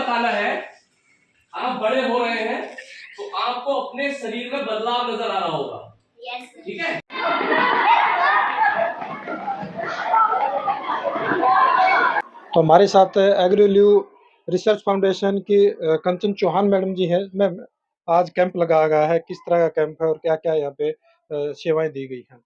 बताना है, आप बड़े हो रहे हैं तो आपको अपने शरीर में बदलाव नजर आ रहा होगा। ठीक है। तो हमारे साथ एग्रीलिव रिसर्च फाउंडेशन की कंचन चौहान मैडम जी हैं। मैम, आज कैंप लगाया गया है, किस तरह का कैंप है और क्या क्या यहाँ पे सेवाएं दी गई हैं?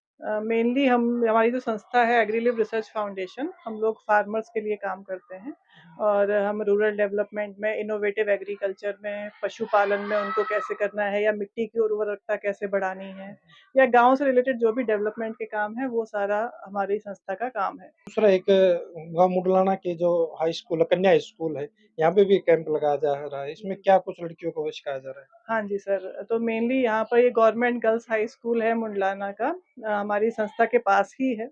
मेनली हमारी जो संस्था है एग्रीलिव रिसर्च फाउंडेशन, हम लोग फार्मर्स के लिए काम करते हैं और हम रूरल डेवलपमेंट में, इनोवेटिव एग्रीकल्चर में, पशुपालन में उनको कैसे करना है या मिट्टी की उर्वरकता कैसे बढ़ानी है या गांव से रिलेटेड जो भी डेवलपमेंट के काम है वो सारा हमारी संस्था का काम है। दूसरा एक गांव मुडलाना के जो हाई स्कूल है, कन्या हाई स्कूल है, यहाँ पे भी कैंप लगाया जा रहा है। इसमें क्या कुछ लड़कियों को सिखाया जा रहा है? हाँ जी सर, तो मेनली यहाँ पर ये गवर्नमेंट गर्ल्स हाई स्कूल है मुंडलाना का, हमारी संस्था के पास ही है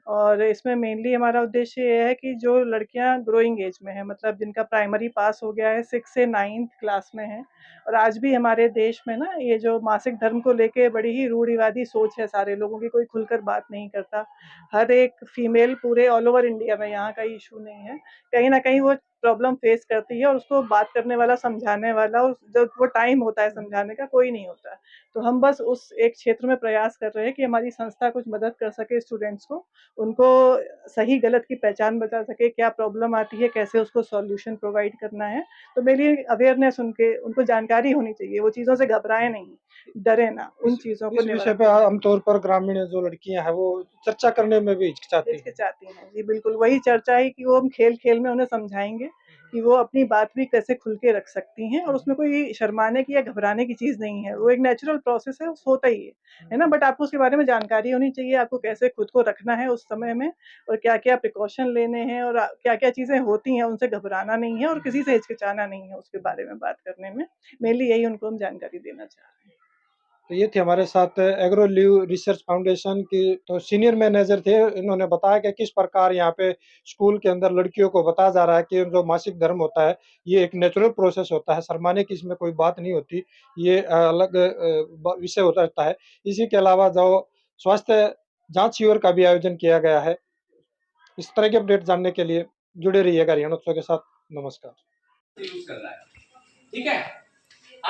और इसमें मेनली हमारा उद्देश्य ये है कि जो लड़कियां ग्रोइंग एज में है, मतलब जिनका प्राइमरी पास हो गया है, 6 से 9th क्लास में है, और आज भी हमारे देश में ना ये जो मासिक धर्म को लेके बड़ी ही रूढ़िवादी सोच है सारे लोगों की, कोई खुलकर बात नहीं करता। हर एक फीमेल पूरे ऑल ओवर इंडिया में, यहाँ का इशू नहीं है, कहीं ना कहीं वो प्रॉब्लम फेस करती है और उसको बात करने वाला, समझाने वाला, और जब वो टाइम होता है समझाने का, कोई नहीं होता। तो हम बस उस एक क्षेत्र में प्रयास कर रहे हैं कि हमारी संस्था कुछ मदद कर सके स्टूडेंट्स को, उनको सही गलत की पहचान बता सके, क्या प्रॉब्लम आती है, कैसे उसको सॉल्यूशन प्रोवाइड करना है। तो मेरी अवेयरनेस उनको जानकारी होनी चाहिए, वो चीज़ों से घबराए नहीं, डरे ना, उन चीज़ों को इस विषय पे आमतौर पर ग्रामीण जो लड़कियां हैं वो चर्चा करने में भी हिचकिचाती हैं। जी बिल्कुल, वही चर्चा है कि वो हम खेल खेल में उन्हें समझाएंगे कि वो अपनी बात भी कैसे खुल के रख सकती हैं और उसमें कोई शर्माने की या घबराने की चीज़ नहीं है, वो एक नेचुरल प्रोसेस है, होता ही है ना। बट आपको उसके बारे में जानकारी होनी चाहिए, आपको कैसे खुद को रखना है उस समय में और क्या क्या प्रिकॉशन लेने हैं और क्या क्या चीज़ें होती हैं, उनसे घबराना नहीं है और किसी से हिचकिचाना नहीं है उसके बारे में बात करने में। मेनली यही उनको हम जानकारी देना चाह रहे हैं। तो ये थे हमारे साथ एग्रोलिव रिसर्च फाउंडेशन की तो सीनियर मैनेजर थे। इन्होंने बताया कि किस प्रकार यहाँ पे स्कूल के अंदर लड़कियों को बताया जा रहा है कि जो मासिक धर्म होता है ये एक नेचुरल प्रोसेस होता है, शर्माने की इसमें कोई बात नहीं होती, ये अलग विषय होता रहता है। इसी के अलावा जो स्वास्थ्य जांच शिविर का भी आयोजन किया गया है। इस तरह के अपडेट जानने के लिए जुड़े रहिएगा हरियाणोत्सव के साथ। नमस्कार। यूज कर रहा है। ठीक है।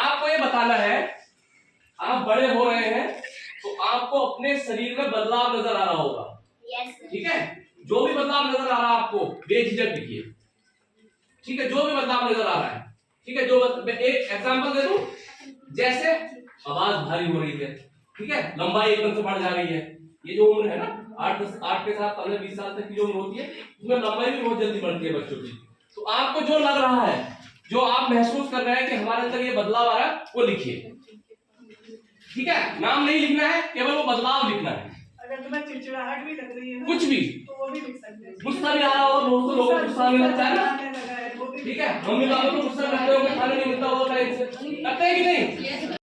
आपको ये बताना है, आप बड़े हो रहे हैं तो आपको अपने शरीर में बदलाव नजर आ रहा होगा। ठीक है। जो भी बदलाव नजर आ रहा है आपको बेझिझक लिखिए। ठीक है। जो भी बदलाव नजर आ रहा है, ठीक है, जो एक एग्जांपल दे दूं, जैसे आवाज भारी हो रही है, ठीक है, लंबाई एकदम से बढ़ जा रही है। ये जो उम्र है ना, 8 के साथ 15-20 साल तक की जो उम्र होती है, उसमें लंबाई भी बहुत जल्दी बढ़ती है बच्चों की। तो आपको जो लग रहा है, जो आप महसूस कर रहे हैं कि हमारे अंदर ये बदलाव आ रहा है, वो लिखिए। ठीक है। नाम नहीं लिखना है, केवल वो बदलाव लिखना है। अगर तुम्हें चिड़चिड़ाहट भी लग रही है ना, कुछ भी, तो वो भी लिख सकते हैं। गुस्सा भी आ रहा हो, लोगों को गुस्सा आने लगता है ना, ठीक है, मम्मी पापा को गुस्सा करते हो, खाना नहीं मिलता होगा टाइम से, लगता है कि नहीं?